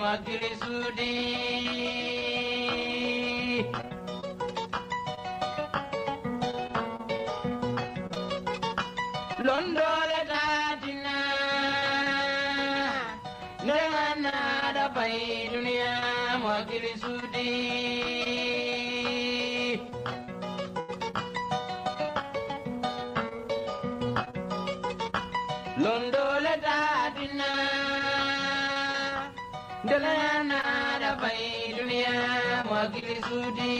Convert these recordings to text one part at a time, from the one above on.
wakili sudi londole tatina nengana da pai dunia wakili sudi londole tatina nengana da pai dunia wakili sudi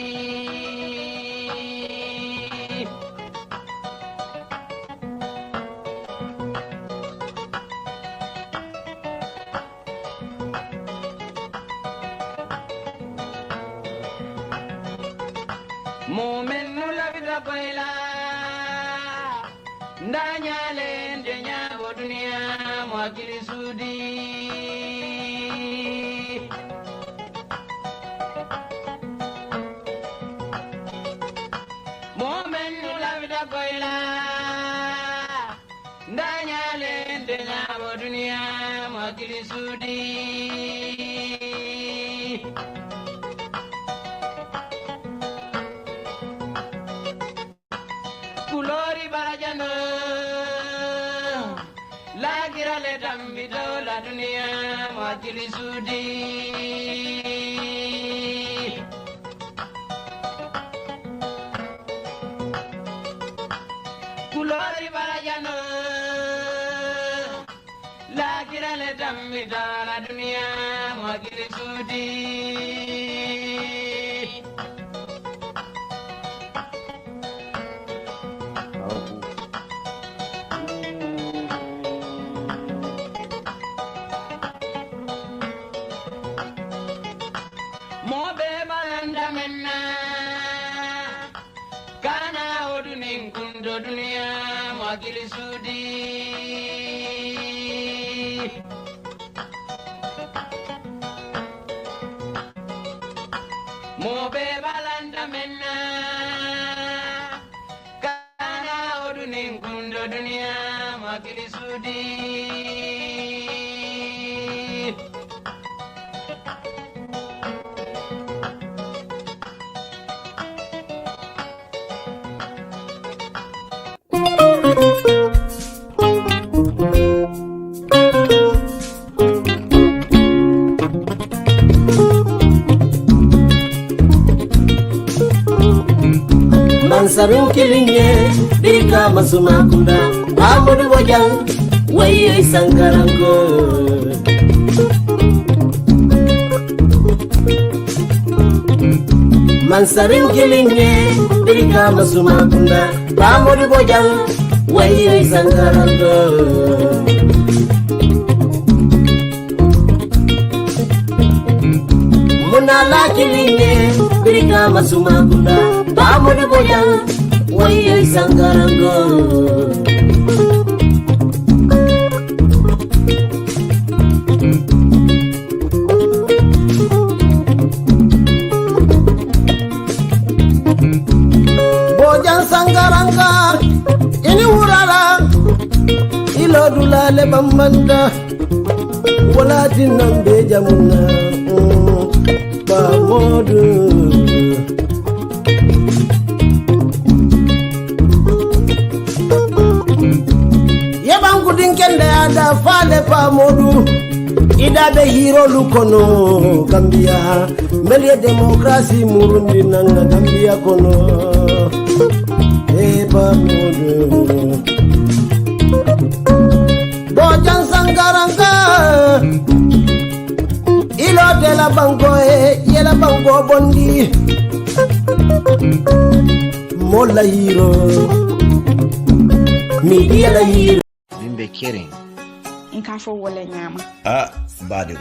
Moment nula vida baila ndanya lende nyago dunia mwakili sudi Moment nula vida baila ndanya lende nyago dunia mwakili sudi Kulori barajano lagira le dambido la dunia wakili sudi Kulori barajano lagira le dambido la dunia wakili sudi Mobe balanda menna kana odunin kundo dunia wakili sudi Mobe balanda menna kana odunin kundo dunia wakili sudi Mansarun kilinye dika masumakunda amudu wajal waye sankarango Mansarun kilinye dika masumakunda amudu wajal waye sankarango Munala kilinye dika masumakunda Amudi boya, waye sangarango. Bojan sangaranga, ini urala, ilo dulale bambanda, wala tinambe jamuna, ba modu. Kende ada fale pa modu ida be hero lukono Gambia melie demokrasi murundi nanga Gambia kono pa modu Bojan sangaranga ilo de la bango yela bango bondi mola hero media la hero Be caring nkafo wole nyama badi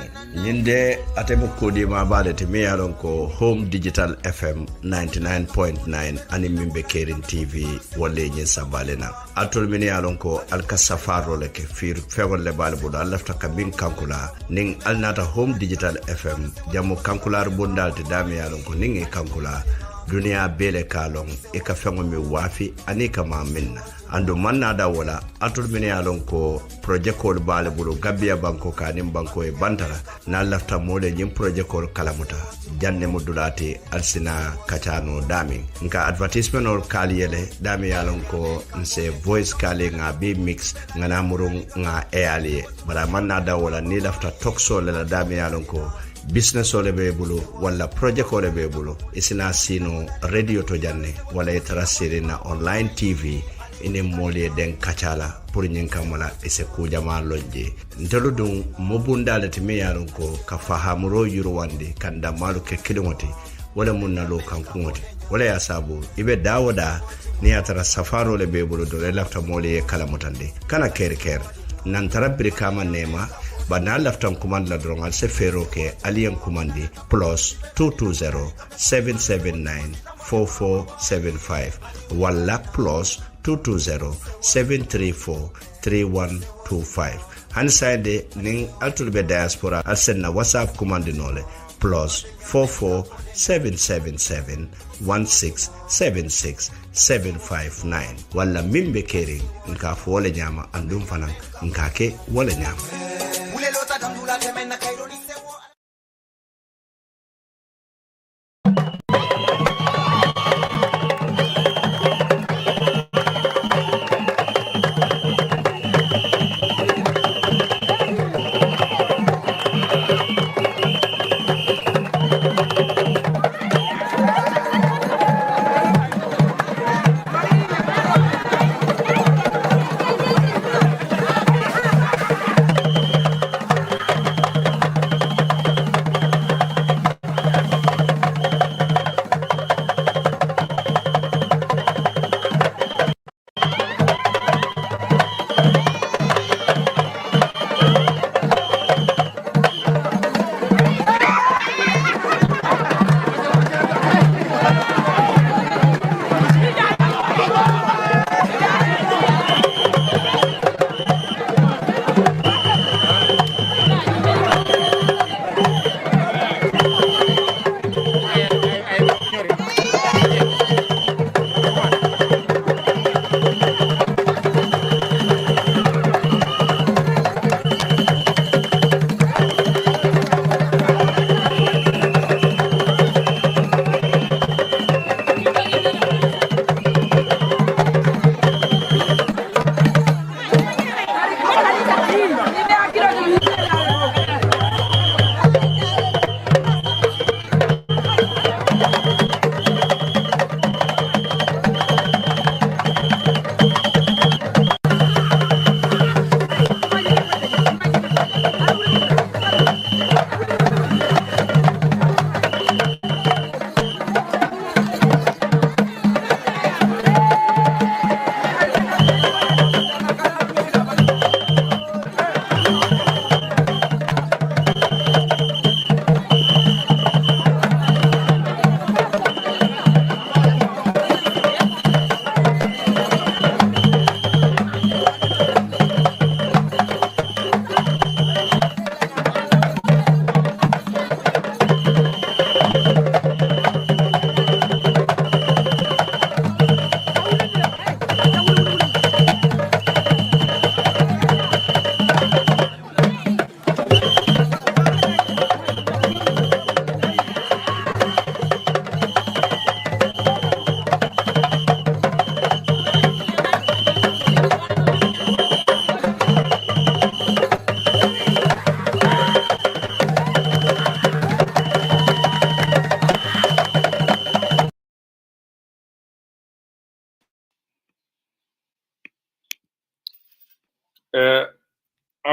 nyinde atebe kodi ma bade te me yaron ko Home Digital FM 99.9 ani mimbe caring TV wole nyin sabalena atol mini yaron ko alkasafaro le ke fir fewol le bal budo alafta kabin kankula ning alnata Home Digital FM jamu kankular bondal te dami yaron ko ningi kankula duniya bele kalon e ka fengo mi wafi ani kama minna ando manna da wala atul min yalon ko project ko bale bulu gambia banko kanim banko e bantara na lafta mole nyim project ko kalamuta janne modulati alsina kachano dami nka advertisement or kaliyele dami yalon ko nse voice kali nga bi mix ngana murung nga eali bara manna da wala ni lafta talk show la dami yalon ko business ole be bulu wala project ole be bulu isina sino radio to janne wala itarasiri na online tv ine moli den kachala pour nyin kamala ese ku jama lonje ntelu dum mobundale timi yaron ko ka fahamuro yurwande kanda malu ke kilomoti wala munna lo kankuoti wala ya sabu ibe dawoda ni atara safaro le be bulu do lafta moli e kala mutande kana ker nan tarabri kama nema bana laftan command la drongal se fero ke alien commandi plus 220 779 4475 wala plus 220 734 3125 hanside ning altulbe diaspora alsenna whatsapp command nole plus 44 777 1676 759 wala mimbe kering nka fo wala nyama andum fanan nka ke wala nyama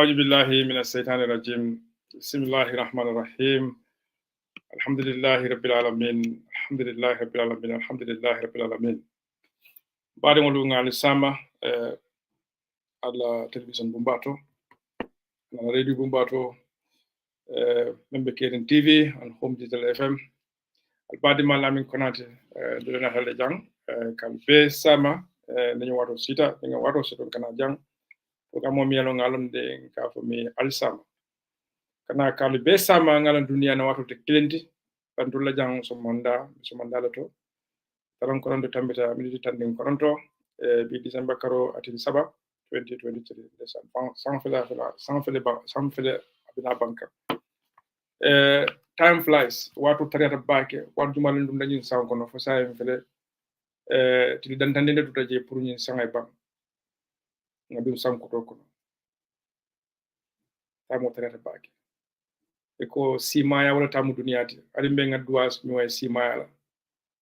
أعوذ بالله من الشيطان الرجيم بسم الله الرحمن الرحيم الحمد لله رب العالمين الحمد لله رب العالمين الحمد لله رب العالمين بعد ما لونا لسما على تلفزيون بومباتو على راديو بومباتو من بكيرين تي في عن هوم ديجيتال اف ام بعد ما لامين كوناتي دولنا هل جان كان بي سما نيو واتو سيتا نيو واتو سيتو كان جان programme mi yalo ngalon de ka fo mi alsama kana kalu be sama ngalan dunia na watu te kilenti bantu la jang so manda la to taran koronto tambita miniti tandin koronto bi December karo atin saba 2023 sans fele abina banka time flies watu tariata bake watu jumalin dum dañin saw kono fo sayen fele tili dantande tuta je pour ñin sangay bang ngabim sankuto kono tamo tariata bake ko simaya wala tamu duniyati ali mbe ngadduwas mi way simaya la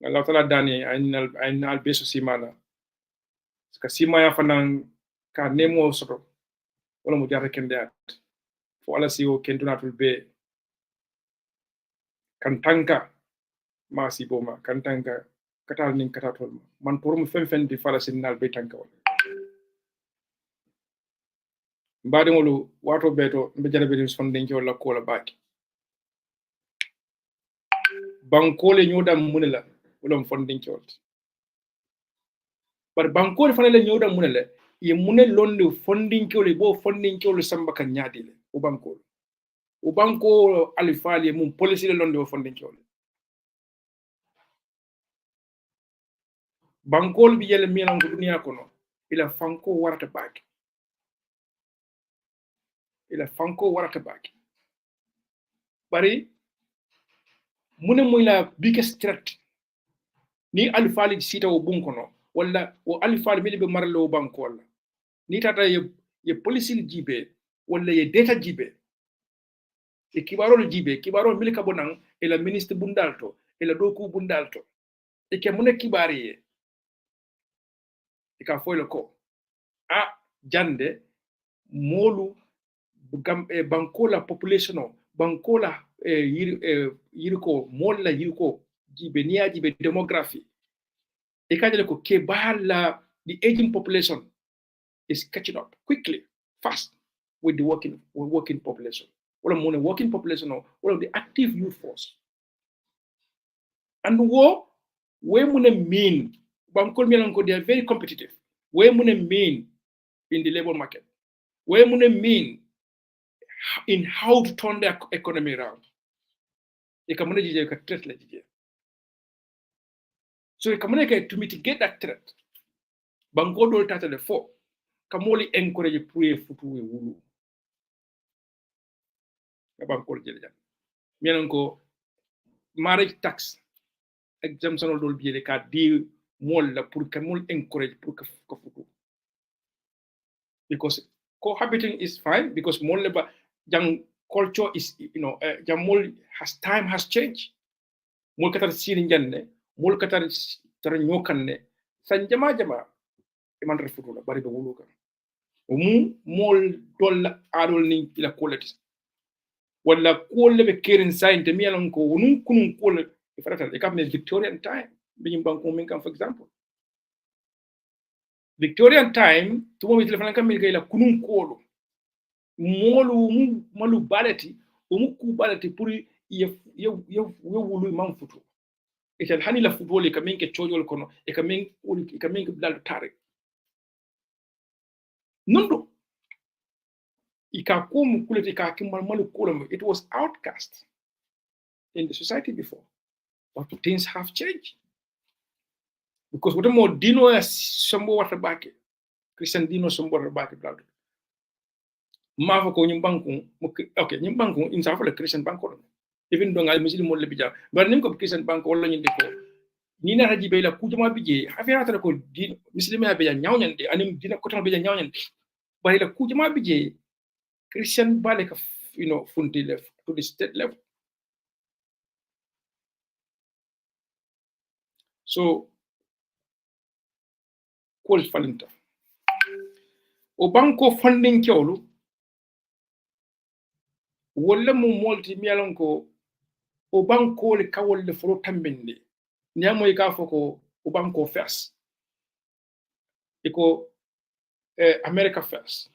Allah tala dani aynal beso simana ska simaya fanan ka nemo soto wala mo jarra kende at fo ala siwo kendunatul be kan tanka ma siboma kan tanka katal nin katatol man pour mo fen di fala sinnal be tanka wala mbade ngolu wato beto mbe jarabe din sonde wala ko la baki bankole nyodam munela wala fondin kewt bar bankole fanele nyodam munela ye munel londe fondin kewle bo fondin kewle samba kan nyaadile o banko alifali mum policy le londe o fondin kewle bankol bi yele milan ko duniya kono ila fanko warata baki bari mune moy la biggest threat ni alifali sita o bunkono wala o alifali mili be marlo banko wala ni tata ye policy jibe wala ye data jibe e kibaro jibe kibaro mili ka bonan e la ministre bundalto e la doku bundalto e ke mune kibari e ka foyle ko a jande molu banko la population o banko la yiriko molla yiriko jibe niya jibe demography e kajale ko ke bala the aging population is catching up quickly fast with the working population wala mo ne working population o wala the active youth force and we mo ne mean bankol melan ko they are very competitive we mo ne mean in the labor market we mo ne mean in how to turn their economy around e ka mo ne jije ka threat la jije so e ka mo ne to mitigate that threat banko do tata le fo kamoli encourage pour futu e wulu banko jele jam mienen ko marriage tax exemption dol biele ka di mol la pour kamol encourage pour ka futu because cohabiting is fine because mol ba jang culture is jang mol time has changed mol katar sini janne mol katar tar nyokanne san jama e man refutu la bari be wulu kan mol dolla adol ni ila quality wala kolle be kerin sainte mi alon ko wonun kunun kolle e farata e kam Victorian time bi banko min kam for example Victorian time to mo telefon kam mi ila kunun kolo molu malu balati o mu ku balati pour ye wulu man futu e tel hani la futole kam min ke chojol kono e kam min ke dal tare nondo ikakum kuleti kakimal malu kulam it was outcast in the society before but things have changed because what more dino ya sombo wata bake Christian dino sombo wata bake blado mafo ko nyimbanku okay nyimbanku insafa le Christian banko even do ngal muslim mo le bija bar nim ko Christian banko wala nyinde ko ni na haji be la kujuma bije afira ta ko din muslim ya be nyawnyande anim dina ko tan be nyawnyande bari la kujuma bije Christian bale ka funti left to the state level so kol falinta o banko funding kewlu wala mo molti mialon ko o banko le kawol le foro tambinde nyamo e ka foko o banko first iko America first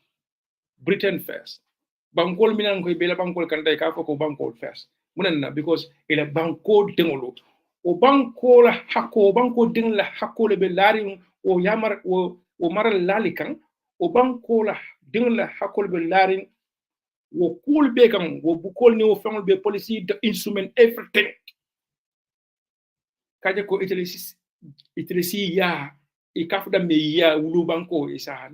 Britain first bankol minan ko bela bankol kan day ka ko bankol first munanna because ila banko dengolo o banko la hakko banko deng la hakko le be lari o yamar o maral lalikan o banko la deng la hakko le be lari wo kul be kan wo bukol ni o famol be policy the instrument everything kaje ko Italy itresi ya ikafuda me ya wulu banko isa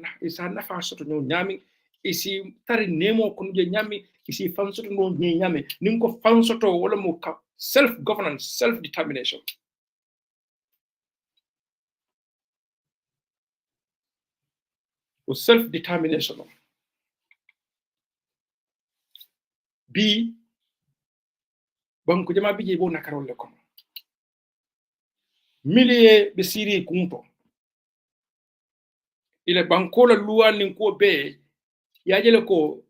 na fa soto no nyami isi tari nemo kun je nyami isi fan soto no nyami nin ko fan soto wala mo self governance self determination o self determination bi banko jama bije bo nakarol le kono milie be siri kunto ile banko la luwa nin ko be yajele ko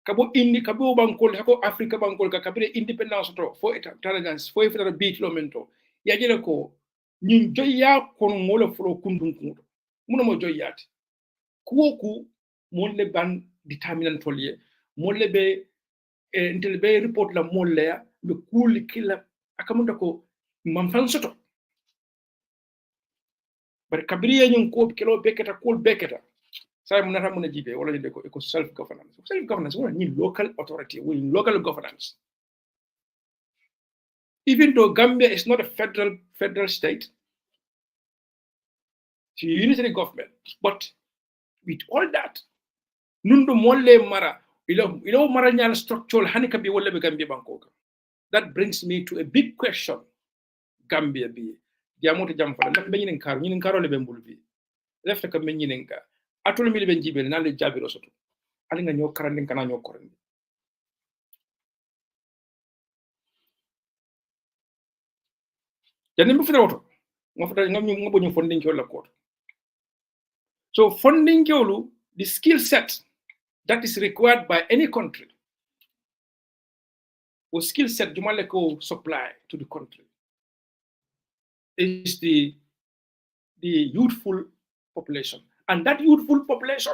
kabo banko ko afrika banko ka kabire independence to fo intelligence fo ifta bi kilomento yajele ko ñin joyya kono ngolo flo kundun kundo muno mo joyyati kuwoku molle ban determinant tolye molle be intel be report la molle ya be kuli kila akamunta ko man fan soto bar kabriya ñun ko kilo beketa kul beketa say mu nata mun jibe wala de ko self governance wala ni local authority we local governance even though Gambia is not a federal state it's a unitary government but with all that nundu molle mara ilo mara nyal structural hanika bi wala be Gambia banko that brings me to a big question Gambia bi jamoto jam fala ndax be ñinen karo le be mbul bi lefta ka men ñinen ka atul mi le ben jibel na le jabiro soto ali nga ñoo karandi kana ñoo korandi jani mi fina woto mo fata ngam ñu ngabo ñu funding ko la ko so funding ko the skill set that is required by any country or skill set jumale ko supply to the country is the youthful population. And that youthful population,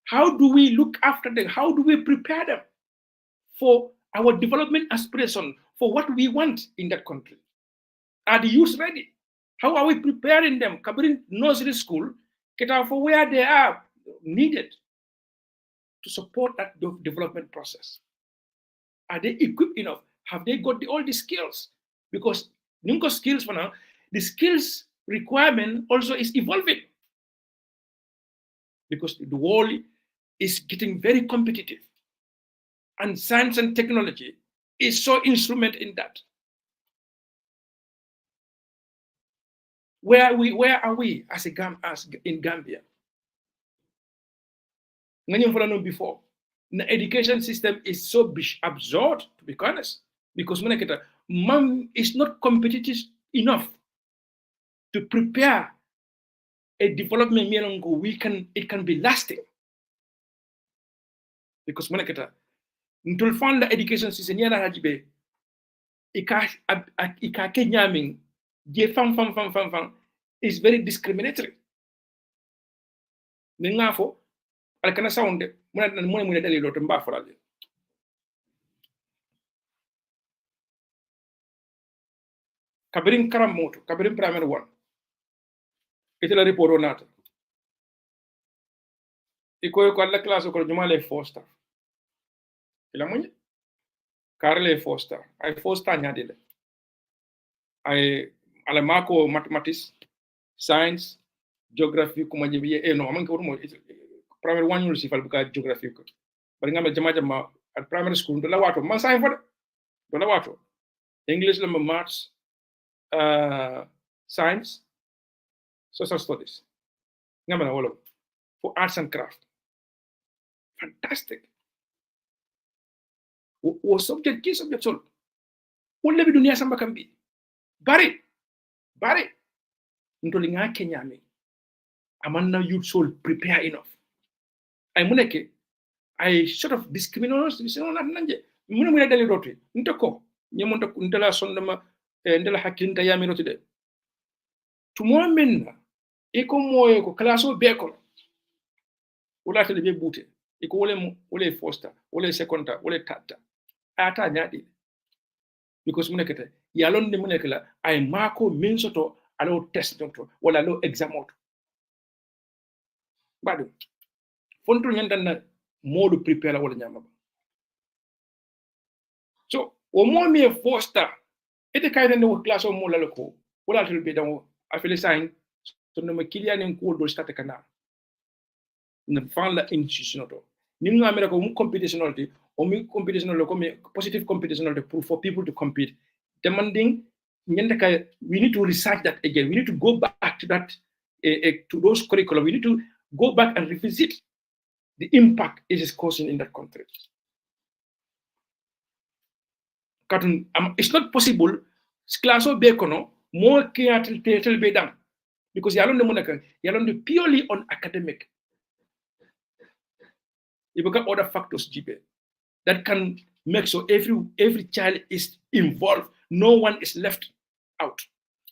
how do we look after them? How do we prepare them for our development aspiration, for what we want in that country? Are the youth ready? How are we preparing them? Covering nursery school, get out for where they are needed to support that development process. Are they equipped enough? Have they got all the skills? Because Ninko skills for now, the skills requirement also is evolving because the world is getting very competitive and science and technology is so instrument in that. Where are we as in Gambia? Before, the education system is so absurd, to be honest, because mom is not competitive enough to prepare a development it can be lasting. Because until fund the education system yana hajibe ika kenyaming je fam is very discriminatory. Ningafo alkana sound muna dali do mba forale. Kabirin Karamoto, Kabirin Primary 1. Ito la report nata. Iko ko alla classe ko jumale foster. Ila munye? Karle foster. Ay foster nyadile. Ay ala mako mathematics, science, geography kuma jibiye no amanke womo primary 1 yul sifal buka geography ko. Bari ngam jama at primary school do la wato man science fo do la wato. English la maths science, social studies, for arts and craft. Fantastic. What subject key subject sol? What level dunia samba kambi? Bari. Ntolinga Kenya me. Amanda youth soul prepare enough. I muneke. I sort of discriminate. Nanje. Muna dali roti. Ntoko. Nyemonta ntala sondama. Ndela hakinta yamiro tide tumo minna iko moyo ko klaso beko wala tele be bute iko wole foster wole seconda wole tata ata nyadi because munekete yalon ni munekela ay mako minsoto alo test doctor wala lo exam auto badu fonto nyandana modu prepare wala nyama so o mo mi foster ite kayna ne class o mo la ko wala tel be dawo afele sign to no makiliya nen ko do stata kana na fan la institution to ni nga amere ko mu competitionality o mi competitional ko mi positive competitionality for people to compete demanding we need to research that again. We need to go back to that, to those curriculum. We need to go back and revisit the impact it is causing in that country. It's not possible. Class of Bekono, more care to be done. Because you're purely on academic. You got other factors, GP, that can make sure every child is involved. No one is left out.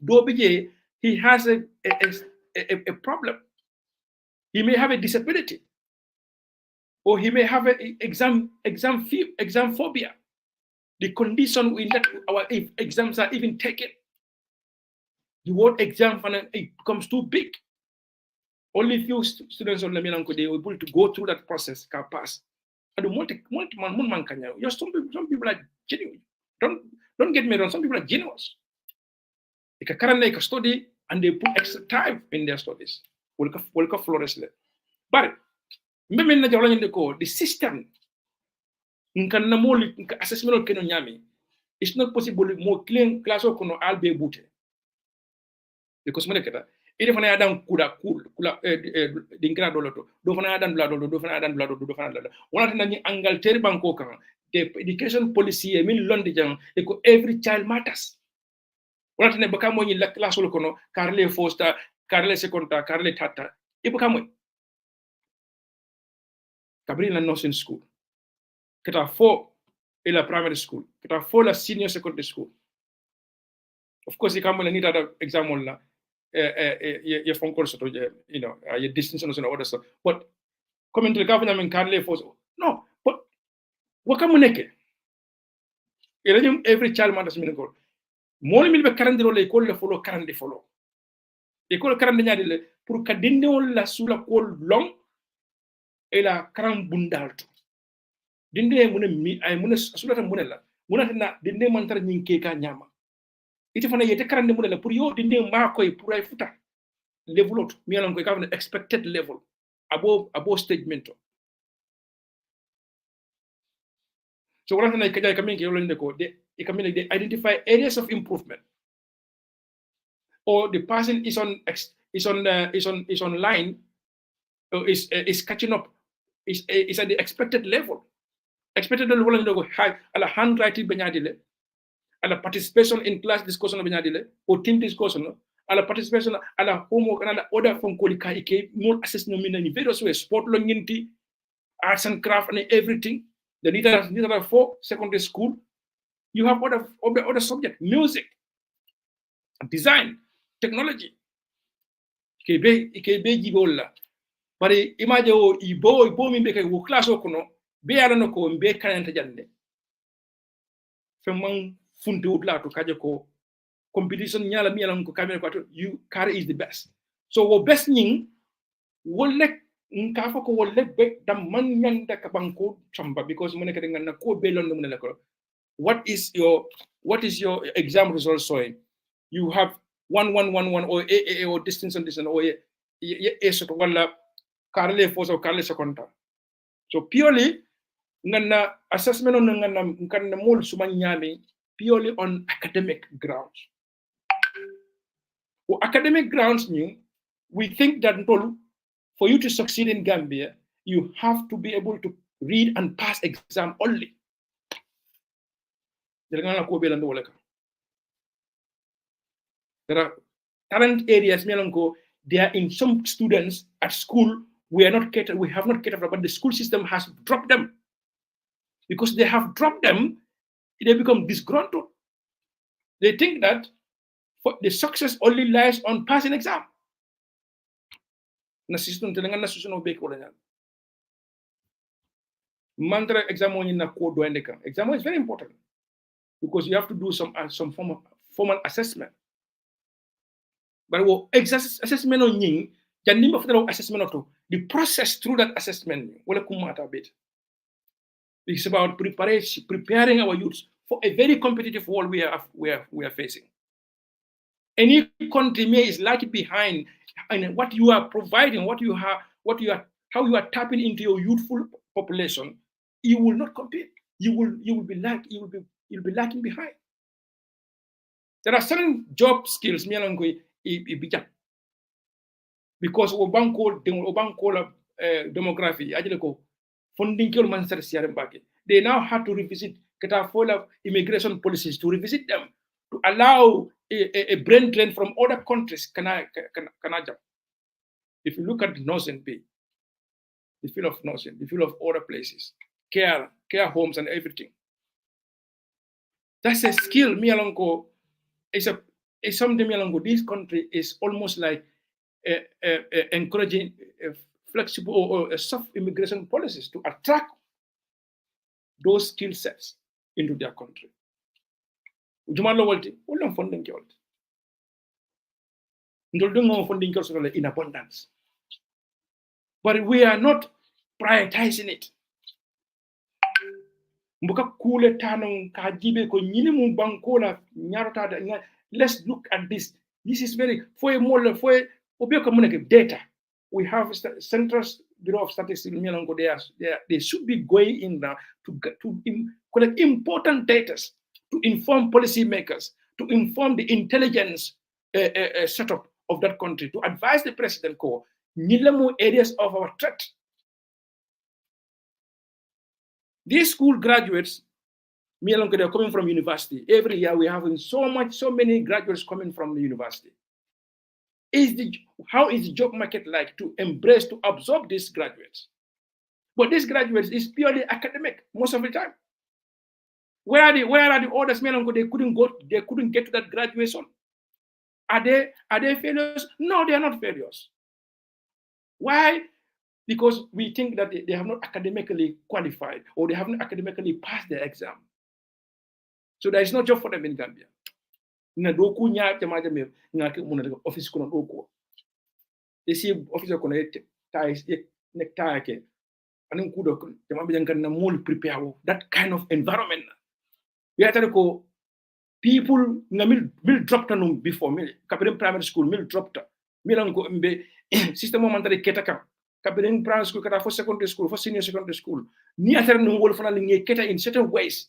Dobije, he has a problem. He may have a disability, or he may have an exam phobia. The condition in that our exams are even taken, the word exam it becomes too big. Only few students on Lamilanko they were able to go through that process, can pass. And some people are genuine. Don't get me wrong, some people are genuine. They can study and they put extra time in their studies. Will flourish. But the system assessment it's not possible more clean class of kono albe bute. Because ide fana adam kula dinkra doloto do fana adam blado do fana adam blado do fana blado wala tan ni Angleterre banko kan the education policy min londi jang e ko every child matters wala tan baka mo ni la classe lo kono carle fosta carle seconda carle tata e baka mo kabri la nursing school keta fo e la primary school keta fo la senior secondary school of course e kam la ni tata exam la your phone calls, you know, your distance and other stuff. But coming to the government and can't live no, but what can we make? Every child matters. More mil be karandi role école le follow karandi follow. École karandi nyadile pour kadinde on la sula kol long et la karam bundalto. Dinde mune mi ay mune sula tam mune la. Mune na dinde mantar nyinke ka nyama. Iti fana yete karande mo la pour yo dinde ma koy pour ay futa level mi alon koy ka expected level above stage mentor. So what I can make you they identify areas of improvement, or the person is online, or is catching up, is at the expected level. Expected level go high ala handwriting benyadile. Ala participation in class discussion benyadile or team discussion ala participation ala homework and ala other from kolika ike more assessment in various ways sport learning, arts and craft and everything. The leader for secondary school, you have other subject, music, design, technology. Ikebe jibola. But imagine ibo mi beke wo class okono be ala no ko mbe kananta jande. Femang funte utla to kaje ko competition nyala mi ala ko kamera ko you carry is the best. So wo best ning wo lek nkafa ko wolle be dam man nyanda ka banko chamba because mo nekati ngana ko belon mo la ko what is your exam result showing? You have 1-1-1-1 or a or distance and distance or a sort of wala karle force or karle seconda. So purely ngana assessment on ngana mol suma nyami purely on academic grounds. For academic grounds we think that for you to succeed in Gambia, you have to be able to read and pass exam only. There are talent areas, they are in some students at school, we have not catered for, but the school system has dropped them. Because they have dropped them, they become disgruntled. They think that the success only lies on passing exam. Exam is very important because you have to do some formal assessment. But assessment on the process through that assessment it's about preparing our youths for a very competitive world we are facing. Any country is lagging behind, and what you are providing, how you are tapping into your youthful population, you will not compete. You'll be lacking behind. There are certain job skills because obanko demography funding they now have to revisit immigration policies, to revisit them, to allow a brain drain from other countries. If you look at the Northern Bay, the field of Northern, the field of other places, care homes and everything. That's a skill. It's something this country is almost like encouraging flexible or soft immigration policies to attract those skill sets into their country. In abundance. But we are not prioritizing it. Let's look at this. This is very data. We have Central Bureau of Statistics. They should be going in now to collect important data to inform policymakers, to inform the intelligence setup of that country, to advise the president areas of our threat. These school graduates, they're coming from university. Every year we have so many graduates coming from the university. How is the job market like to embrace, to absorb these graduates? But these graduates is purely academic most of the time. Where are the others? They couldn't get to that graduation. Are they failures? No, they are not failures. Why? Because we think that they have not academically qualified, or they haven't academically passed their exam. So there is no job for them in Gambia. Office they see officer that kind of environment. We are to people will drop before me. Primary school will drop system momentary ketaka. Primary school, for secondary school, for senior secondary school. Ni atar no wol fana linge keta in certain ways.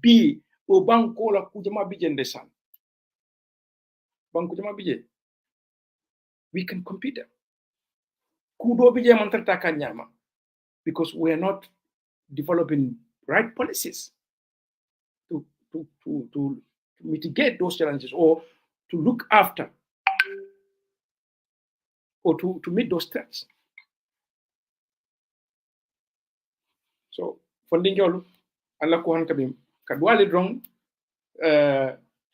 Be o banko la kujama bijende san. Banko jama bije. We can compete them. Kudo bije mantrata kanyama, because we are not developing right policies to mitigate those challenges, or to look after, or to meet those threats. So funding yolu alla ko han kabim kadwali drong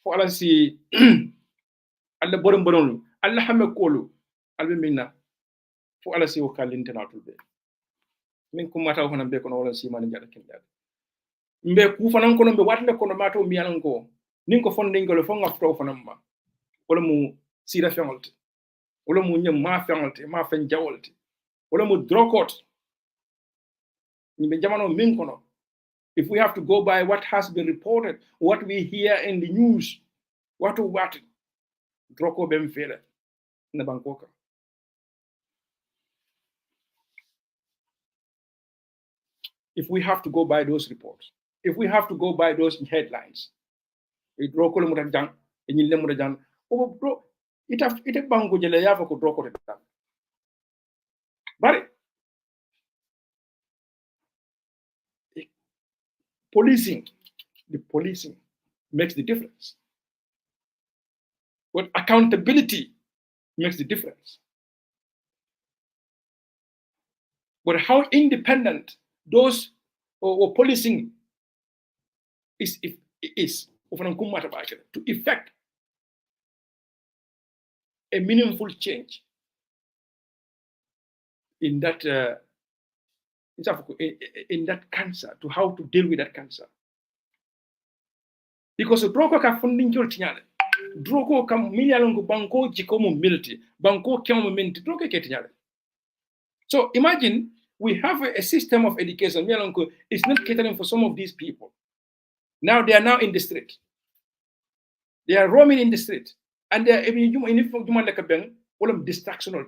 fo ala si alla borom alla xame kolu albe minna fo ala si o kalintanatul be min ko mata hono be kono wala si man jada kinda mbe ku fanan kono mbe watle kono mato mi yalan ko nin ko funding golo fo ngafto fanan ma wala mu sira fengolte wala mu nyam ma fengolte ma fen jawolte wala mu drokot. If we have to go by what has been reported, what we hear in the news, what Droko Bemfele in the Bangkok. If we have to go by those reports, if we have to go by those headlines, it but the policing makes the difference. But accountability makes the difference. But how independent those or policing is to effect a meaningful change in that cancer, to how to deal with that cancer. Because Droko ka funding jol tinyale. Droko kam miliyalongo banko jikomo militi. Banko kemo minti Droko ke tinyale. So imagine we have a system of education. Miliyalongo is not catering for some of these people. Now they are now in the street. They are roaming in the street. and they are distractional,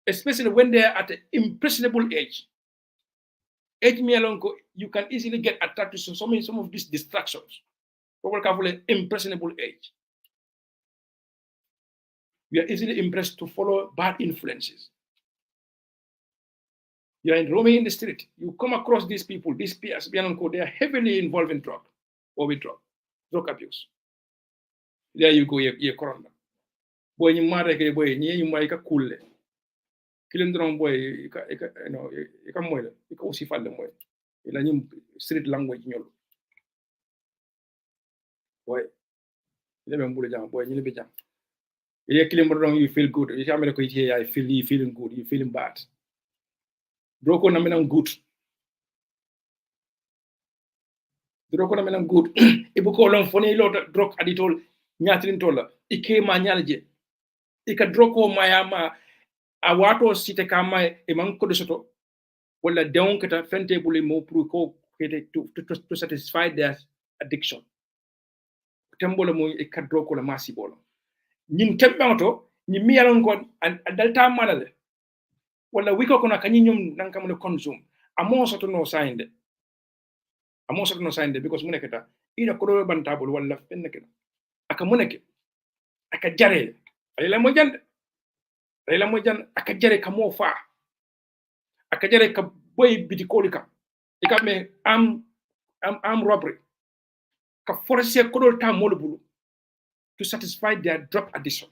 especially when they are at an impressionable age. Age me alone, you can easily get attracted to some of these distractions. What we impressionable age. We are easily impressed to follow bad influences. You are roaming in the street, you come across these people, these peers, they are heavily involved in drug or with drug abuse. There you go, you're corona. Boy, you marry, boy, you make a cool. Killing drone boy, you can moil, you can see fall the moil. In street language, boy, you never move down, boy, you never jump. You killing drone, you feel good. You come here, I feel you feeling good, you feeling bad. Droko na menang good. Droko na menang good. Ibu ko long foni lo drok aditol nyatrin tola. Ike ma nyalje. Ika droko mayama awato site kama e man ko soto. Wala deon kata fente buli mo pour ko to satisfy their addiction. Tembola mo e ka droko la masi bolo. Nyin tembanto ni miyalon ko adalta manale. Wala wiko kuna kanyum nang kamu consume. Amo soto no signed. Amo soto no signed because muneketa ida kodo bantabul wala fenneketa. Aka muneke. Aka jare. Ayla mo jande. Ayla mo jan aka jare ka mo fa. Aka jare ka boy bidikolika. Ika me am robbery. Ka force kodo ta molubulu to satisfy their drug addiction.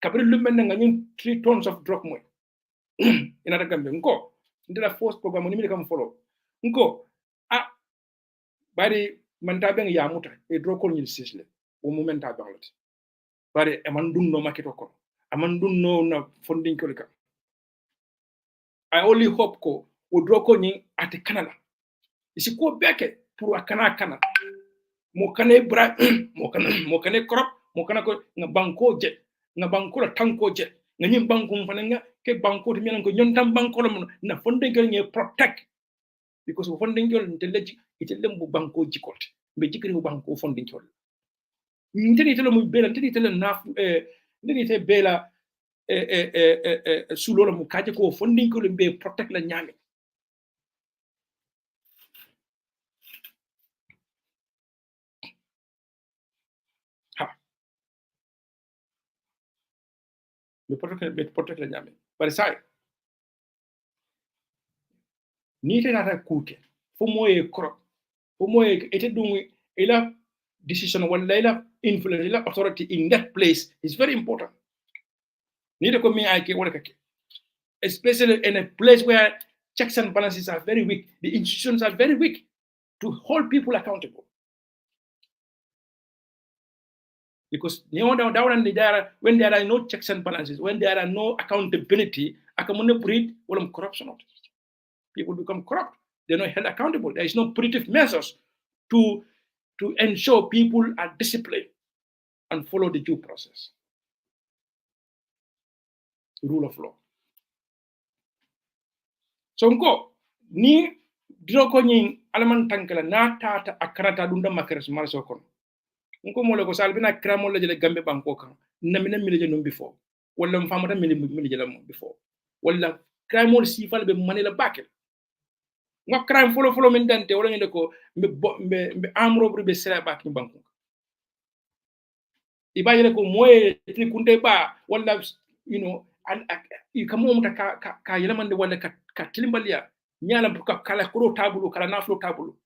Kabri lumen nga 3 tons of drug mo. Inata gambe nko ndela force program ni mi kam follow nko bari man ta ben ya muta e dro ko ni sisle o moment ta banglati bari e man dunno maketo ko aman dunno na funding ko lika. I only hope ko o dro ko ni ate kanala isi ko beke pour akana mo kane bra mo kane crop mo kana ko nga banko je nga banko la tanko je nga nyim banko fana nga ke banko to minan ko nyontam banko lo na fonde ngel nge protect because fonde ngel ntelleji ite lembu banko jikote be jikri banko fonde ngel nteni tele mu bela nteni tele naf nteni te bela sulo mu kaje ko fonde ngel be protect la nyami be protect la nyami bari sai ni te nata kuke fo moye krok fo moye ete dum ila decision wala ila influence ila authority in that place is very important ni de ko mi ay ke wala kake especially in a place where checks and balances are very weak, the institutions are very weak to hold people accountable. Because when there are no checks and balances, when there are no accountability, corruption. People become corrupt. They're not held accountable. There is no punitive measures to ensure people are disciplined and follow the due process. The rule of law. So ni droko nyin alaman tankala na tata akarata dunda makares marso kon nko mole ko salbina kramo la jele gambe banko kan namina milije no before wala mfamata milije la before wala kramo sifal be manela bakel ngo crime folo men dante wala ngende ko be amro be sera bak ni banko ibayele ko moye tri kunde ba wala kamo mta ka yelamande wala ka tilimbalia nyala ka kala kuro tabulu kala naflo tabulu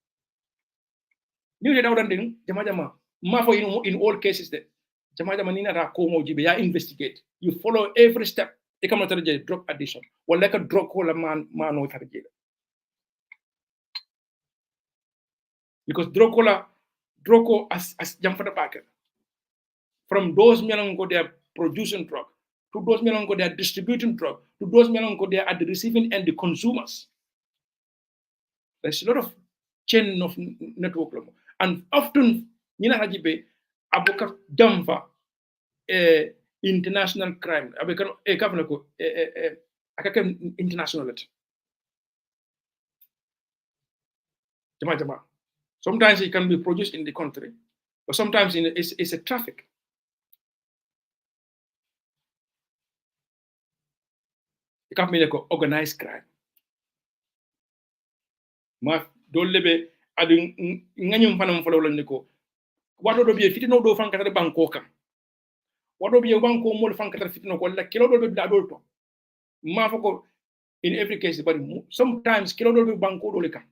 ni de dawdande jama ma fo in all cases de jama nina ra ko mo jibe ya investigate you follow every step e kam tara je drug addiction wala ka drug ko la man no tarje because drug ko as jam fata bakel from those men go they are producing drug to those men they are distributing drug to those men they are at the receiving end, the consumers. There's a lot of chain of network, and often nina hajibe aboka jamfa international crime abeka kafna ko akaka international jama sometimes it can be produced in the country, but sometimes it's a traffic. Ikaf mi ko organized crime. Ma dolle be adu nganyum fanam folo lan ko wado do be fitino do fan kata banko kam wado be banko mol fan kata fitino ko la kilo do be da do to ma fako in every case but sometimes kilo do be banko do le kam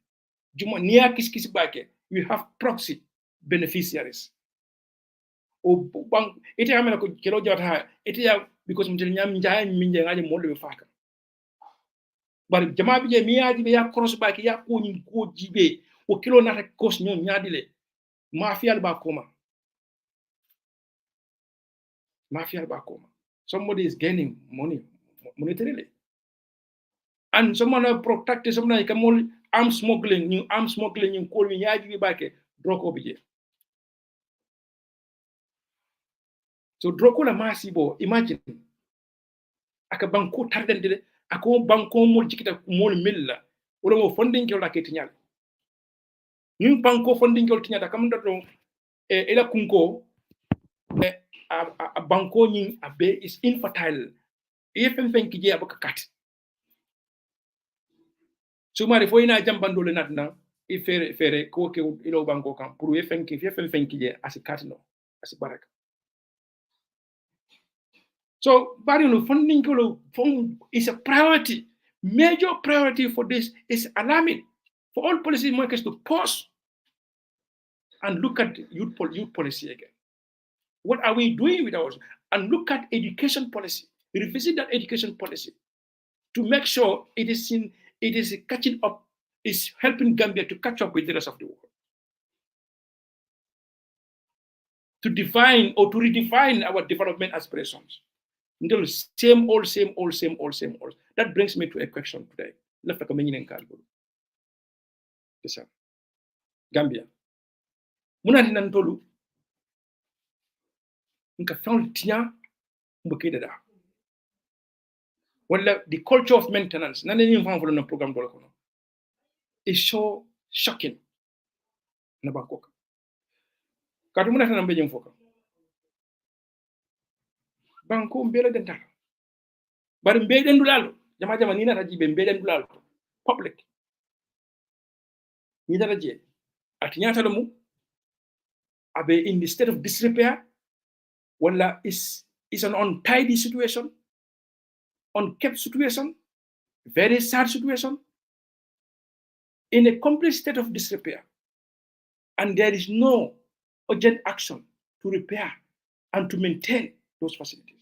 juma niya kis bake we have proxy beneficiaries o bank ite amena ko kilo jota ite ya because mtel nyam njaay mi njaay mo do be faka bari jama bi je miyaji be ya cross bake ya ko nyi ko jibe o kilo nata kos nyon nyaadile mafia ba koma somebody is gaining money monetarily and someone protect someone like arm smuggling you call me yaji bi bake droko bije so droko la masibo imagine aka banko tardendele ako banko mo jikita mo milla wala mo funding ko la ketinyal ñun banko funding ko tinyata kam do ela kunko a banko ñin abe is infertile yefen fen kije abaka kat sumari fo ina jambando le natna e fere ko ke ilo banko kam pour yefen kije asi katino asi baraka so bari no funding ko is a priority major priority for this is alarming for all policy makers to pause and look at youth policy again. What are we doing with ours? And look at education policy. Revisit that education policy to make sure it is catching up, is helping Gambia to catch up with the rest of the world. To define or to redefine our development aspirations. Until same old. That brings me to a question today. Gambia. Muna nan tolu nka fɛnw tiɲa mbokeda da wala the culture of maintenance nan ni fan folo no program do ko is so shocking na banko ka to muna tan be jëm foka banko mbele den ta bari mbe den dulal jama ni na taji be mbe den dulal public ni dara je atinyata mu abe in the state of disrepair wala is an untidy situation, unkept situation, very sad situation, in a complete state of disrepair. And there is no urgent action to repair and to maintain those facilities.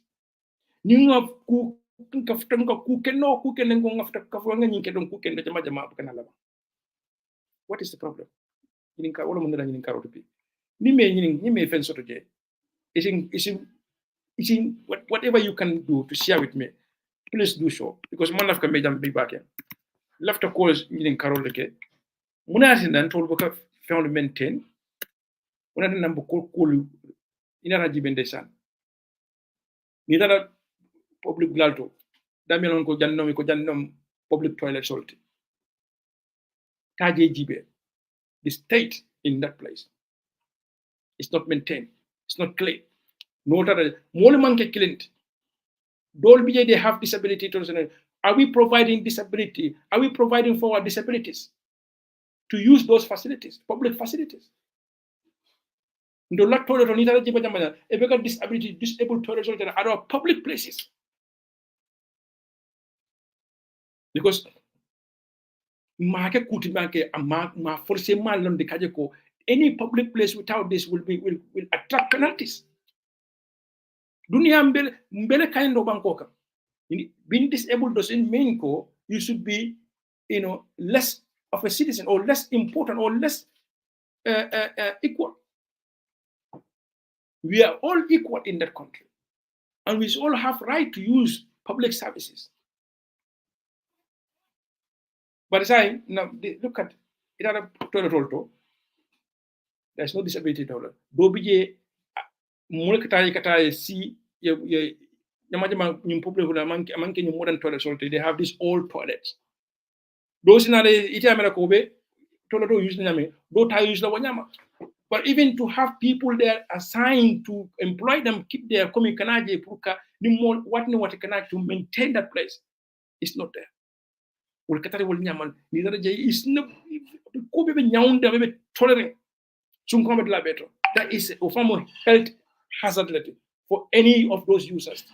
What is the problem? Whatever you can do to share with me, please do so. Because man of me jam big back here. Left of course, meaning Carol Leke. Munati nan told book found maintain. Munati nan book cool in a jibende san. Neither public glalto. Damian ko jannom public toilet salty. Kaje jibe. The state in that place is not maintained. It's not clean. No other. More monkey killing. Dolby, they have disability. Are we providing disability? Are we providing for our disabilities to use those facilities, public facilities? Ndola toilet on either jibajamana. If disability, disabled toilets are our public places. Because any public place without this will attract penalties. Dunia mbele kind of bankoka. Being disabled doesn't mean you should be, less of a citizen or less important or less equal. We are all equal in that country, and we all have right to use public services. But now look at it. There's no disability dollar. Dobije mulekata see nyamajama nyimpople hula manke modern toilet they have these old toilets. Those in the ita amera kobe toilet use nyame do ta use la wanyama. But even to have people there assigned to employ them, keep their coming kanaje puka ni what connect to maintain that place It's not there. Wol katari wol nyamal ni dara jay is no ko be nyawnde be tolerate sun ko la beto. That is a form of health hazard for any of those users.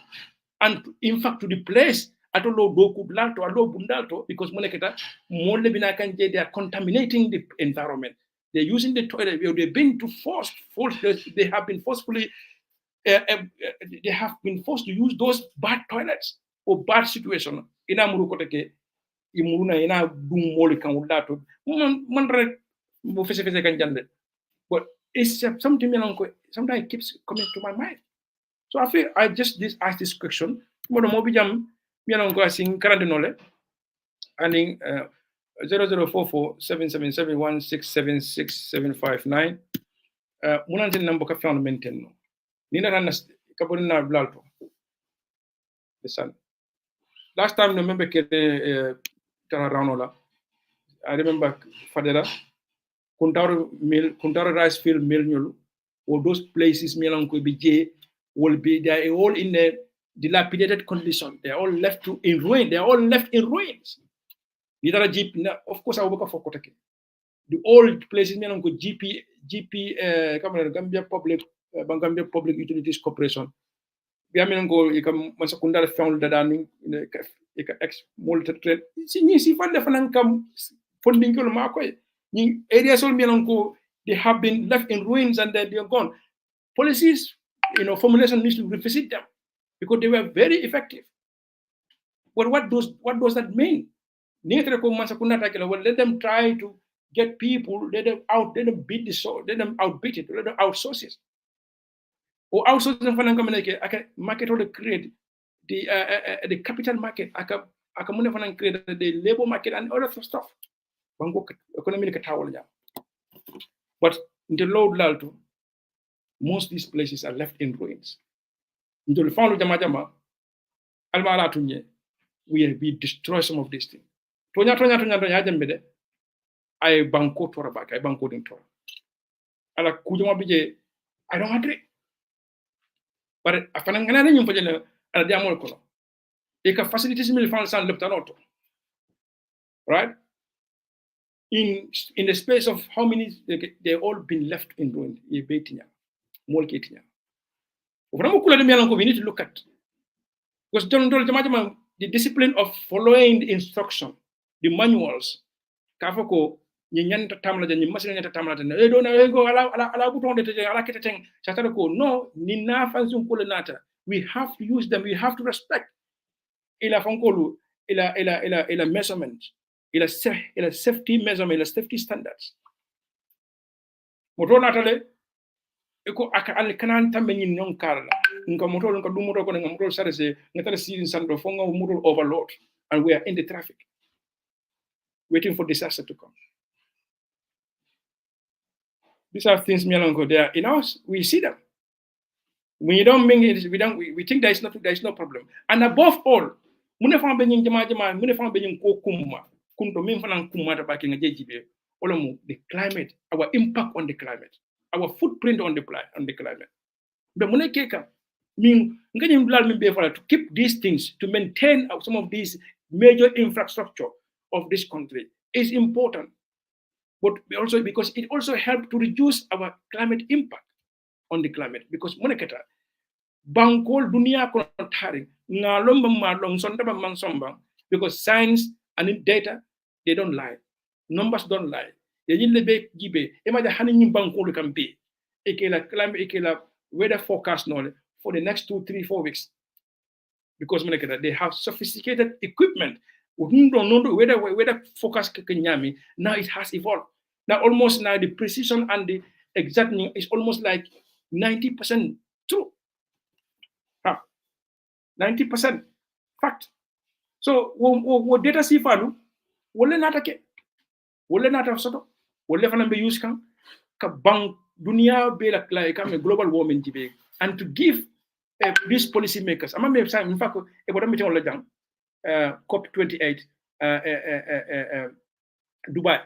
And in fact, to the place at all doku blalto alo bundalto because moneketa mole bina kanje they are contaminating the environment. They're using the toilet. They've been to they have been forcefully they have been forced to use those bad toilets or bad situation. Ina muru koteke imuruna ina dum mole kan wulato man rek mo fese kan jande. But it's something sometimes it keeps coming to my mind. So I feel I just ask this question. Mono mobi jam mianonko asing karande nole and 00447771676759 munante nambo ka fiano maintain no nina ran kabonina blalto listen last time no member ke tara ranola I remember fadera kuntaro rice field mill nyulu or those places mianonko bije will be they are all in a dilapidated condition. They are all left in ruin. They are all left in ruins. Of course, I will work for Kotake. The old places, GP, Gambia Public Utilities Corporation. You can Masakunda found that ex multi si fund come funding areas they have been left in ruins and they are gone. Policies, formulation needs to revisit them because they were very effective. But what does that mean? Well, let them try to get people, let them beat outbid it, let them outsource it. Or outsource them for market or the create the capital market, create the labor market and other stuff. But in the Lord Lalto, most of these places are left in ruins. Until we found we destroy some of these things. I banko tora back, I banko ding tora. Ala kujuma bije, I don't agree. But afanangana nyum fajena ala diamol kono. Eka facilities mil fan san leptanoto. Right? In the space of how many they all been left in ruin. We need to look at because the discipline of following the instruction, the manuals. Kafoko nyanyanta tamla jani masina nyanta tamla tena. Don't go ala buton de te ala keteng. Satako no ni na fansun kule nata. We have to use them. We have to respect. Ila fankolu ila measurement. Ila safety measurement. Ila safety standards. Moto natale eko aka al kanan tambe nyin non karla. Nka moto nka du moto ko nga moto sarese ngata sirin sando fonga moto overload and we are in the traffic waiting for disaster to come. These are things they are in us. We see them. When you don't bring it, we think there is no problem. And above all, the climate, our impact on the climate, our footprint on the climate. To keep these things, to maintain some of these major infrastructure of this country is important, but also because it also helps to reduce our climate impact on the climate. Because moneketa bankol dunia kontari ngalomba malong sondaba mansomba because science and data they don't lie, numbers don't lie. Yajile gibe emaja hani bankol can be ekela climate ekela weather forecast knowledge for the next 2, 3, 4 weeks because they have sophisticated equipment. Whether focus now it has evolved. Now almost the precision and the exactness is almost like 90% true. 90% fact. So what data see falu, wole nata ke, wole nata soto, wole fana be use kan ka bang dunia be like global warming jibe and to give these policy makers. I'm in fact COP28 Dubai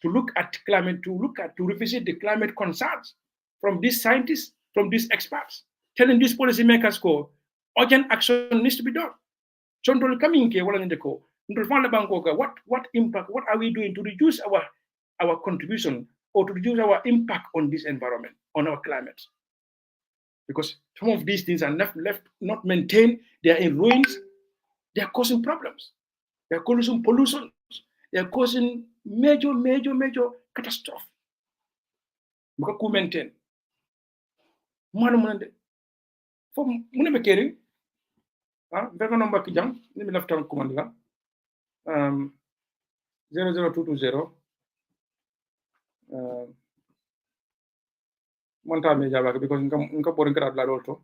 to look at climate, to revisit the climate concerns from these scientists, from these experts, telling these policymakers urgent action needs to be done. Chontol coming ke wala ndeko. Ndol fanda banko ka what impact, what are we doing to reduce our contribution or to reduce our impact on this environment, on our climate? Because some of these things are left not maintained, they are in ruins, they are causing problems. They are causing pollution. They are causing major catastrophe. Because we maintain. For mune be kering, vega number kijang, ni mi laftan kumandila, 00220, monta me jaba because nka borin kara la dolto,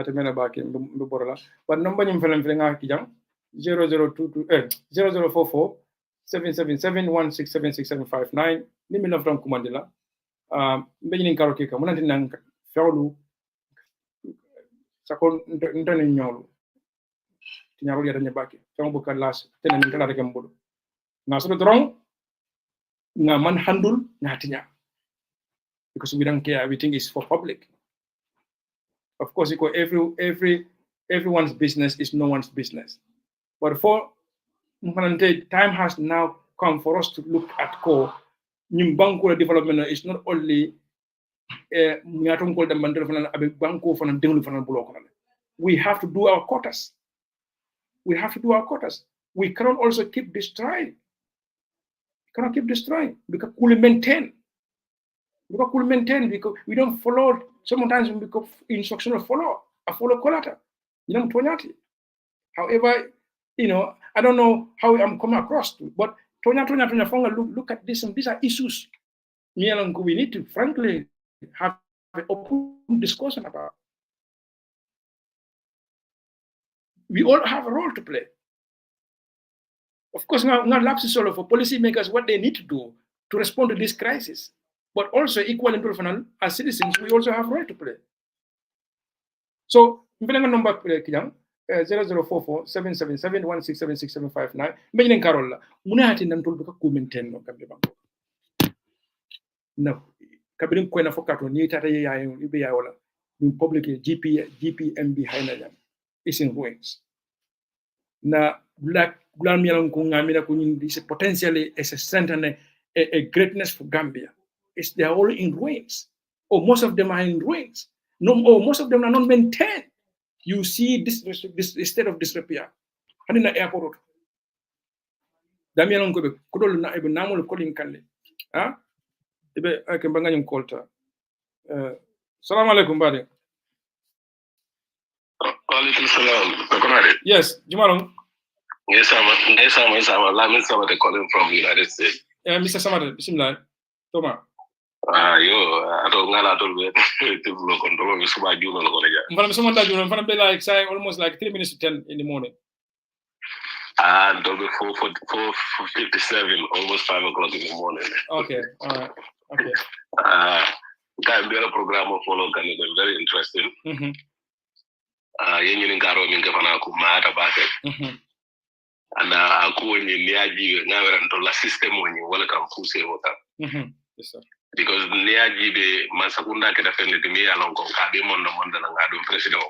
te mena baki mbe borala. But number nyum felen nga kijang, 0044 777 1676759, ni mi laftan kumandila, mbe nyini karo kika, muna tinang fewlu, sakon ntani nyolu. Tinyarol yata nyabaki fengo buka las tenen ngala rek mbudu na so drong nga man handle nga tinya because we don't care, everything is for public. Of course everyone's business is no one's business, but for time has now come for us to look at core banko development is not only ngaton ko dem bandel fanan abe banko fanan denglu fanan bulo. We have to do our quotas. We have to do our quotas. We cannot also keep destroying. We cannot keep destroying because we maintain. Because we maintain because we don't follow. Sometimes we become instructional follow. A follow colata. However, I don't know how I'm coming across to, but look at this, and these are issues we need to frankly have an open discussion about. We all have a role to play. Of course, not lapses solo for policymakers what they need to do to respond to this crisis, but also equal and as citizens, we also have a role to play. So, number 0044 777 1676759. Mbenen Carola, munati nantul buka kumenten no kambe banko. No, kabirin kwena fokato ni tata ya ibe ya wala. In public GPMB haina is in ruins. Na gulam yalan ko ngamira ko this potentially is a strength a greatness for Gambia. They are all in ruins, or most of them are in ruins. Or most of them are not maintained. You see this state of disrepair. Hanina airport. Damian ko be kodol na ibe namul kolin kanle. Ibe ake mbanganyum kolta. Salam alaikum bade. Walaikum salam. Yes, Jumalong. Yes, I'm Lamin Samate calling from the United States. Mr. Samate, bismillah. Toma. I don't know to control me. Suba Juno like say almost like 3 minutes to 10 in the morning. And 4:57, almost 5 o'clock in the morning. Okay, all right. Okay. Gambia program of follow can be very interesting. Yenye ngaro minga fana ku mata bake. Ana aku ni niaji ngawera ntola system wenye wala kampuse wota. Yes sir. Because niaji be masakunda ke defende dimi alon ko ka be mondo na ngado president.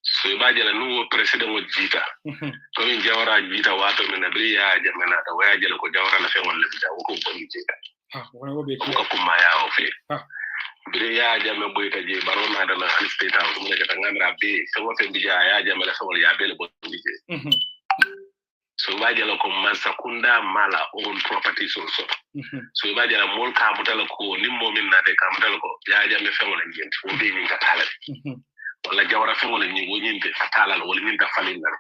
So ibaje la nuwo president wo jita. To min jawara jita wato min abriya jamana ta waya jela ko jawara na fengol le bita ko ko jita. Wona wo be ko kumaya o fe. Biriya jame boyta je barona dana state house mun ka ngamra be so wote bija ya jame la sawol ya bele bo bije. So ibaje la ko masakunda mala own properties also. So ibaje la mol ka mutala ko nimmo min na de ka mutala ko ya jame fengol ngent wo be ni ka tala. Wala jawara fengol ni wo nyinte fatala wala nyinta falinga.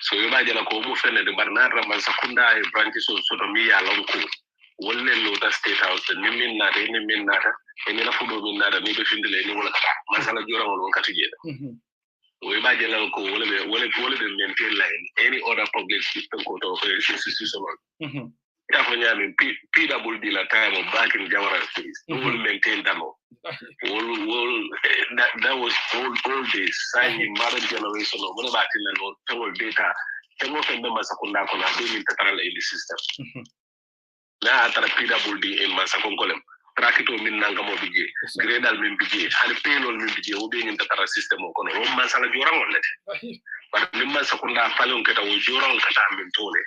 So ibaje la ko mu fenne de barna masakunda e branches so to mi ya lonko. Wolle lota state house ni min nata ni la fudo min nata ni be findele ni wala kata masala jora wala kata jeda we ba jela ko wala be maintain line any other public system ko to institution ya ko nyami PWD la time back in Jawara phase will maintain that that was all days signing modern generation of wala ba tin no tawol data tamo fembe masakunda ko na be min tatara la in the system na atara PWD in masakon kolem track to min nanga mo bije gradal min bije hal pelol min bije o be ngin ta system o kono o man sala jorangol lete par min man sakunda falon kata o jorangol kata min tole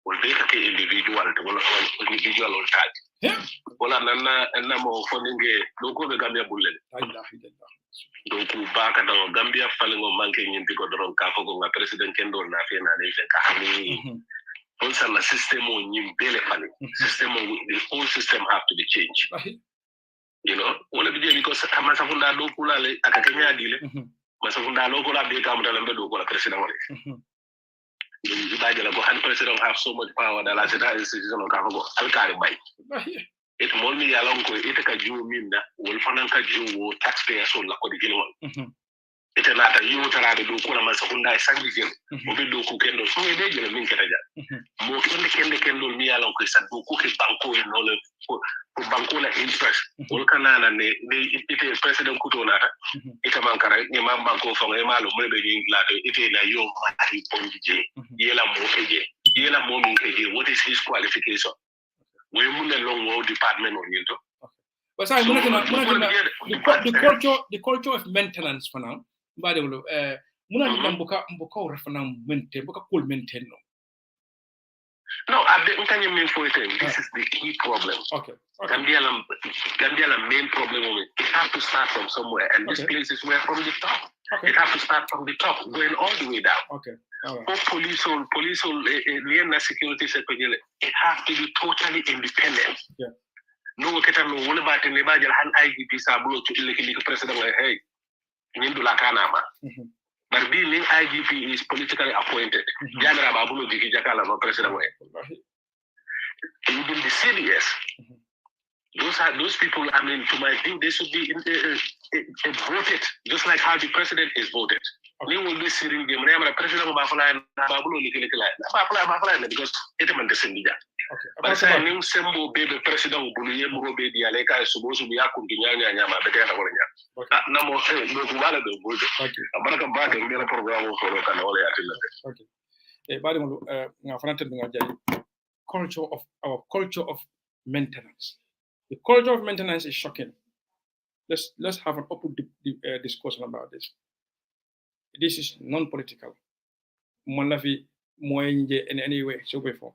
o be ka ke individual to wala individual on tag wala nanna mo foninge do ko be gambia bulle donc ba ka do gambia falingo manke ngin ko doron ka ko nga president kendo na fe na ne fe ka hani on sa la system on nyim bele fali system on the whole system have to be changed you know wala bi because amasa funda do kula le akakenya dile masa funda lo kula be kam dala be do kula president wala ni ba jala ko han president have so much power that la seta institution on ka ko alkari bay it molmi yalon ko ite ka ju minna wol fanan ka ju wo taxpayers on la ko di gilwon ite nata yu tarade do kula masa funda e sangi gel o be do ku kendo so e be jela min keta ja mo kende mi yalon ko sa do ku ke banko e no le ko banko la interest wol kanana ne ite president kuto nata ite mankara ni ma banko fo e malo mo be ni la ite na yo ma ari ponje yela mo min keje what is his qualification we mun le long wo department on yinto but I the culture of maintenance for now bade wolo muna mbuka refana maintain mbuka cool maintain no abde untanye min for it this is the key problem okay Gambia la main problem of it have to start from somewhere and this place is where from the top it have to start from the top going all the way down all right police near security secretary it have to be totally independent no keta no wala batte ne bajal han IGP sabulo to ileki president hey nindu la kanama but being IGP is politically appointed janara babulo digi jakala no president way even the CDS those people I mean to my view they should be voted just like how the president is voted we will be sitting the remember president babulo likele la ba because it man descendija but say nim sembo bebe president bulu yemro be dia le kai subo ya kundinya nyama be ta wala nya na mo do kubala do bodo abaraka ba de ngena program ko lo kana wala ya tilla badi mo nga fanante nga jari culture of maintenance. The culture of maintenance is shocking. Let's have an open discussion about this. This is non-political. In any way, so before.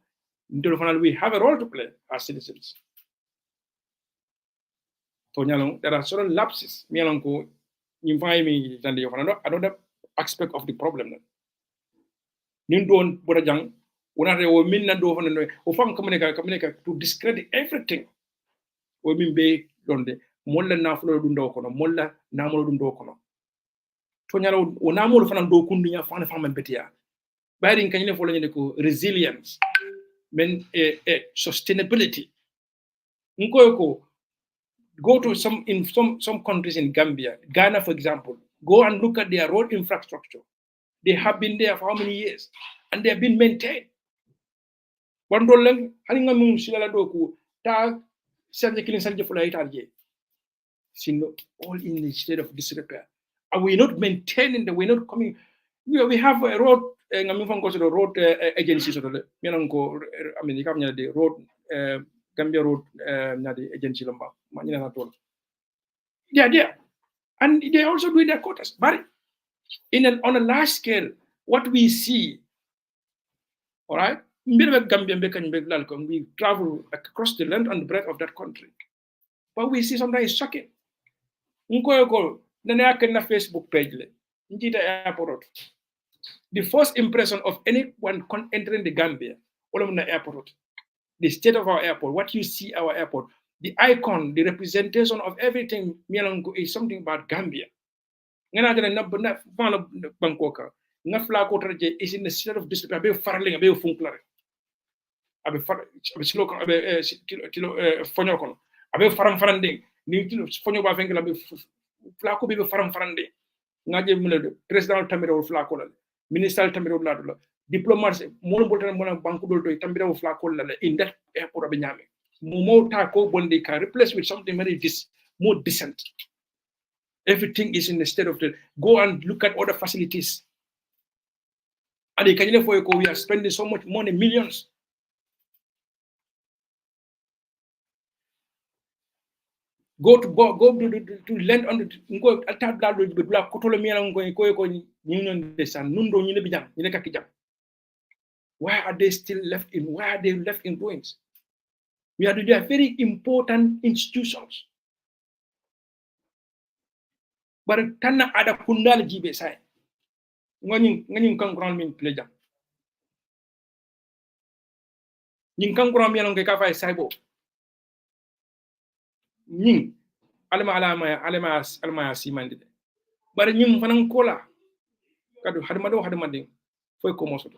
We have a role to play as citizens. There are certain lapses. Another aspect of the problem. To discredit everything. We be donde molla na fulo dum do kono molla na mo dum do kono to nyaro o na mo fanan do kundunya fana fama betia bayri kanyene fo lañu ko resilience men sustainability nko ko go to some countries in Gambia, Ghana for example, go and look at their road infrastructure. They have been there for how many years and they have been maintained. One dollar halinga mum silala do ko ta all in the state of disrepair. Are we not maintaining we're not coming? We have a road, road agencies. I mean, you have the road, Gambia Road agency. Yeah, there. And they also do their quotas. But on a large scale, what we see, all right, we travel across the length and breadth of that country. But we see something is shocking. Facebook page, airport. The first impression of anyone entering the Gambia, airport, the state of our airport, what you see our airport, the icon, the representation of everything is something about Gambia. Is in the state of disrepair. Abe silo ko abe fonyo kono abe faram farande ni fonyo ba fengela be flako be faram farande ngaje mule president tamiro flako la minister tamiro la do diplomats mo bolta mo banku do to tamiro flako la in that airport abe nyame mo ta ko bonde can replace with something very more decent. Everything is in the state of the go and look at other facilities and we are spending so much money, millions. go to land on the go attack that with black kotolo mi an ko union de san nundo ni ne bijam ni ne kakijam. Why are they still left in? Why are they left in ruins? They are very important institutions. But tanna ada kundal jibe sai. Ngani kan ground min plejam. Ning kan ground mi an ka fay saibo. Ning alama simandi. But ning fanan kola. Kadu hadamado foi komoso.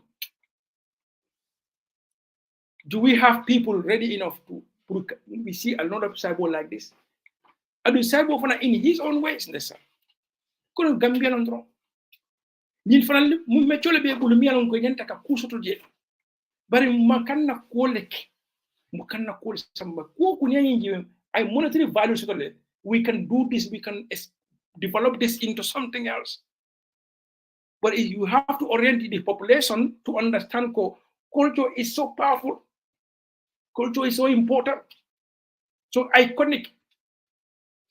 Do we have people ready enough to we see a lot of cyber like this? Adu cyber fana in his own ways ndesa. Kono Gambia londro. Nil fana mu mechole be bulu mi alon ko nyanta ka kusoto je. Bari makanna kolek. Mukanna kol samba ko kunyanyi njiwe I monetary value so we can do this, we can develop this into something else. But you have to orient the population to understand culture is so powerful. Culture is so important. So iconic.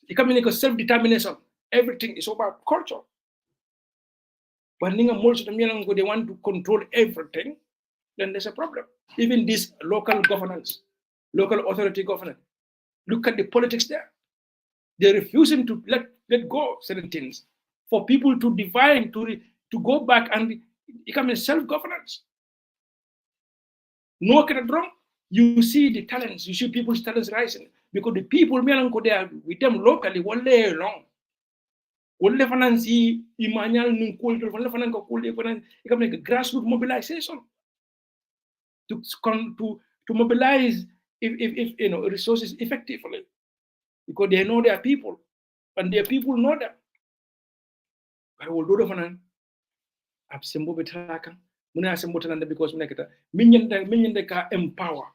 It can mean self-determination. Everything is about culture. But they want to control everything, then there's a problem. Even this local governance, local authority governance. Look at the politics there. They're refusing to let go of certain things for people to divine, to go back and become a self-governance. No kind of wrong. You see the talents, you see people's talents rising because the people there with them locally one day long. One finance Emmanuel Nunkulder, one finance become like a grassroots mobilization to mobilize if you know resources effectively because they know their people and their people know them. But we'll do the finance. Absembo betaka. Muna asembo tananda because minyan ka empower.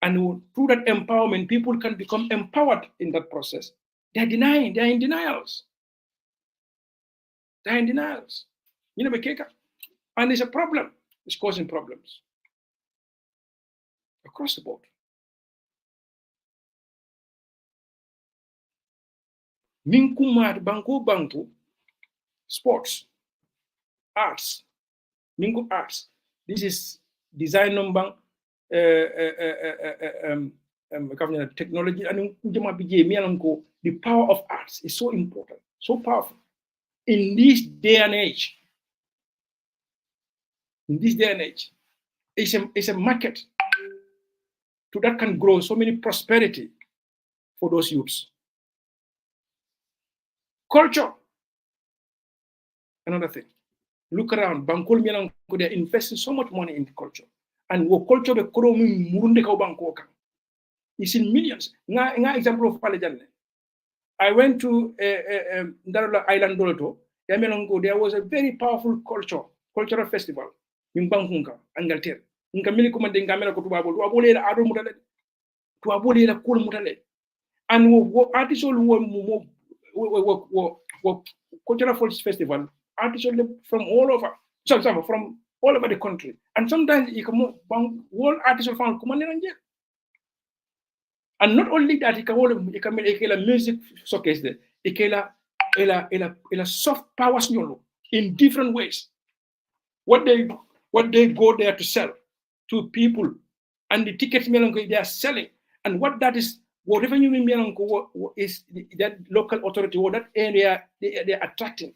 And through that empowerment, people can become empowered in that process. They're denying, they're in denials. They're in denials. You know, and it's a problem. It's causing problems across the board. Minkumar banku, sports, arts, Mingu arts. This is design number. Technology and the power of arts is so important, so powerful in this day and age. In this day and age, it's a market to that can grow so many prosperity for those youths. Culture, another thing. Look around, Bankol Milan, they're investing so much money in the culture. And what culture be kromi murunde ka banko kan is in millions nga example of Palajanne. I went to Ndarola Island Doloto. There was a very powerful cultural festival in Bankunka, Angleterre. Nka mili kuma de ngamela ko tubabol wabole la ado mutale to abole la kul mutale and wo artisan wo cultural festival artisan from all over from all over the country, and sometimes you can world artists from Kumananja. And not only that, you can make a music showcase there. You can soft power in different ways. What they go there to sell to people, and the tickets they are selling, and what that is, whatever you mean is that local authority or that area they are attracting.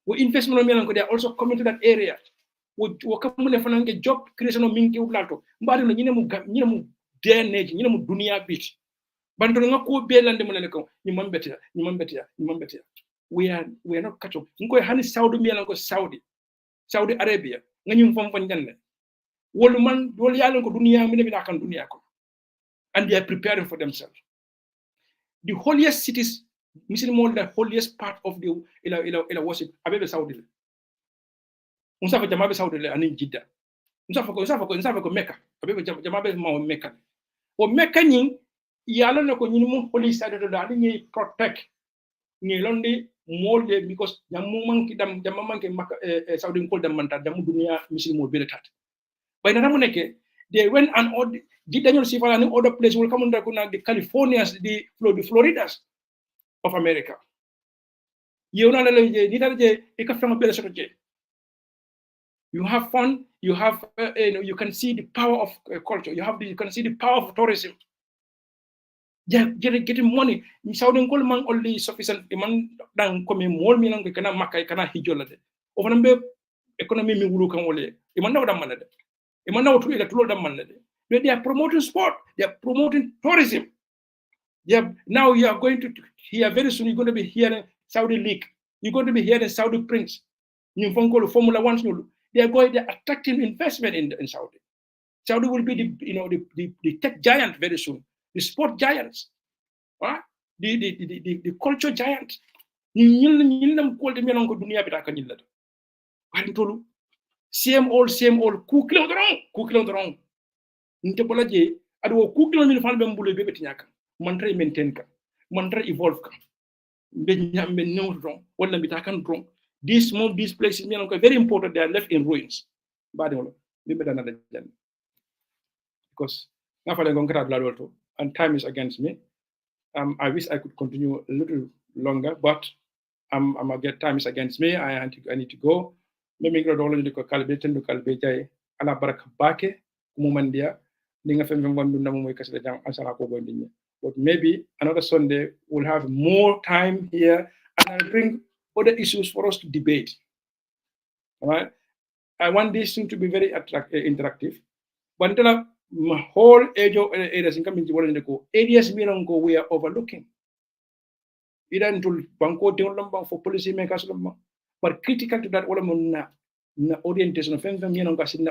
We investment they are also coming to that area. Wakamune fanange job creation of mingi ublato mbari no nyine mu DNA nyine mu dunia bit bandu nga ko belande mo le ko ni mambetia we are not catch up ngoy hani Saudi mi ko Saudi Arabia nga nyum fam fan janne wolu man wol yalla ko dunia mi ne kan dunia ko and they are preparing for themselves. The holiest cities Muslim the holiest part of the ila worship abebe Saudi. Unsa fa jamabe Saudi le anin Jidda. Unsa fa ko Mecca. Abebe jamabe ma Mecca. O Mecca nyin yalla ne ko nyin mo holy side do da ni protect ni londi molde because jamu manki jamma manki Saudi ko dam manta jamu dunia Muslim mo bele tat. Bay na mu nekke They went and did Daniel Sifal and other places will come under the Californias, the Floridas of America. You have fun. You have you can see the power of culture. You can see the power of tourism. Yeah, getting money. Ni Saudi ngol man only sufficient. Iman dang komi mol mi nang kana makai kana hijolade. Ofan economy mi wulu kan wole. Iman na wadam manade. Iman na watu ila tulo dam manade. They are promoting sport. They are promoting tourism. Yeah, now you are going to hear very soon. You're going to be hearing Saudi League. You're going to be hearing Saudi Prince. Formula 1. They are attracting investment in Saudi. Saudi will be the tech giant very soon. The sport giants, the culture giant. Same old. Kukilon. Ntepolaje ado kukilon min falbe mbule bebe tinyaka. Mantra maintain ka. Mantra evolve ka. Mbe no wrong. Wala bitakan wrong. These places are very important. They are left in ruins. Because and time is against me. I wish I could continue a little longer, but I'm gonna get time is against me. I need to go. Maybe go down to Kalbeten to Kalbete. Ala baraka bake kumumandia. Ninga fembe mwandu na mwe kasida jang ansala ko gondinya. But maybe another Sunday we'll have more time here, and I'll bring other issues for us to debate. All right. I want this thing to be very interactive. But until the whole age of areas in coming to areas we are overlooking. Either into banko for policy makers, but critical to that orientation of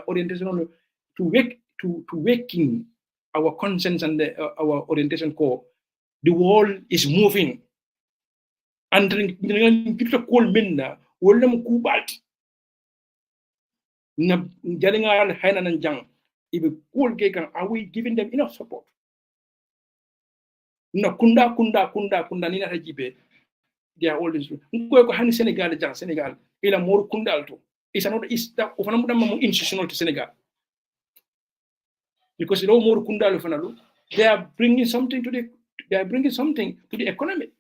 orientation to waking our conscience and our orientation core. The world is moving. And people call minna, wolem kubalt. Na jalingal hainan and jang. If we call gekan, are we giving them enough support? No kunda nina hajibe. They are all this. Nko hani Senegal jang Senegal. Ila more kundal to. It's another institutional to Senegal. Because it all more kundal fanalu. They are bringing something to the economy.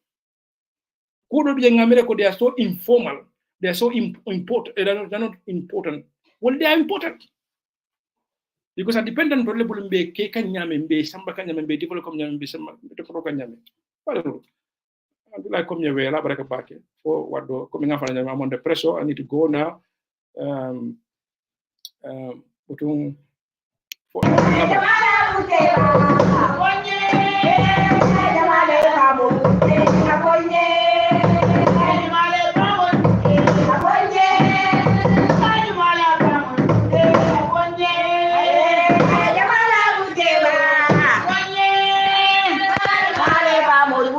They are so informal. They are so important. They're not important. Well, they are important. Because a dependent probably be keka nyame be samba kanyame be develop nyame be samba develop nyame. Well, I come here where I baraka back for what do coming up. I'm under pressure. I need to go now. Vamos,